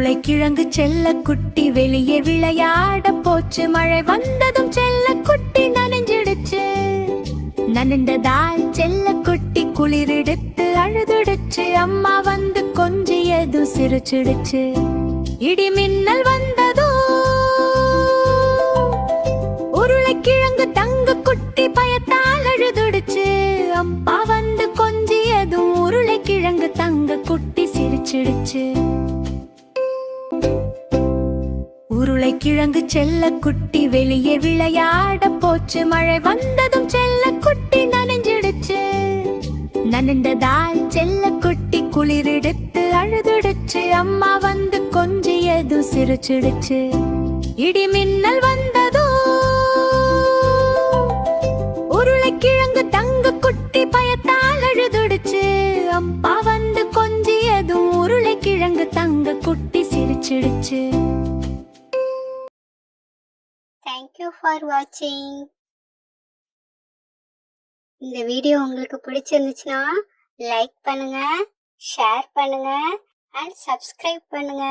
உருளைக்கிழங்கு செல்ல குட்டி வெளியே விளையாட போச்சு. மழை வந்ததும் செல்ல குட்டி நனைஞ்சிடுச்சு. நனைந்ததால் செல்ல குட்டி குளிரெடுத்து அழுதுடுச்சு. அம்மா வந்து கொஞ்சியதும் சிரிச்சிடுச்சு. இடி மின்னல் வந்ததோ உருளைக்கிழங்கு தங்க குட்டி பயத்தால் அழுதுடுச்சு. அப்பா வந்து கொஞ்சியதும் உருளைக்கிழங்கு தங்க குட்டி சிரிச்சிடுச்சு. உருளைக்கிழங்கு செல்ல குட்டி வெளியே விளையாட போச்சு. மழை வந்ததும் செல்ல குட்டி நனைஞ்சிடுச்சு. நனைந்ததால் செல்ல குட்டி குளிரெடுத்து அழுதுடுச்சு. அம்மா வந்து கொஞ்சியதும் சிரிச்சிடுச்சு. இடி மின்னல் வந்ததோ உருளைக்கிழங்கு தங்க குட்டி பயத்தால் அழுதுடுச்சு. அப்பா வந்து கொஞ்சியதும் உருளைக்கிழங்கு தங்க குட்டி சிரிச்சிடுச்சு. Thank you for watching. இந்த வீடியோ உங்களுக்கு பிடிச்சிருந்துச்சுன்னா லைக் பண்ணுங்க, ஷேர் பண்ணுங்க and subscribe பண்ணுங்க.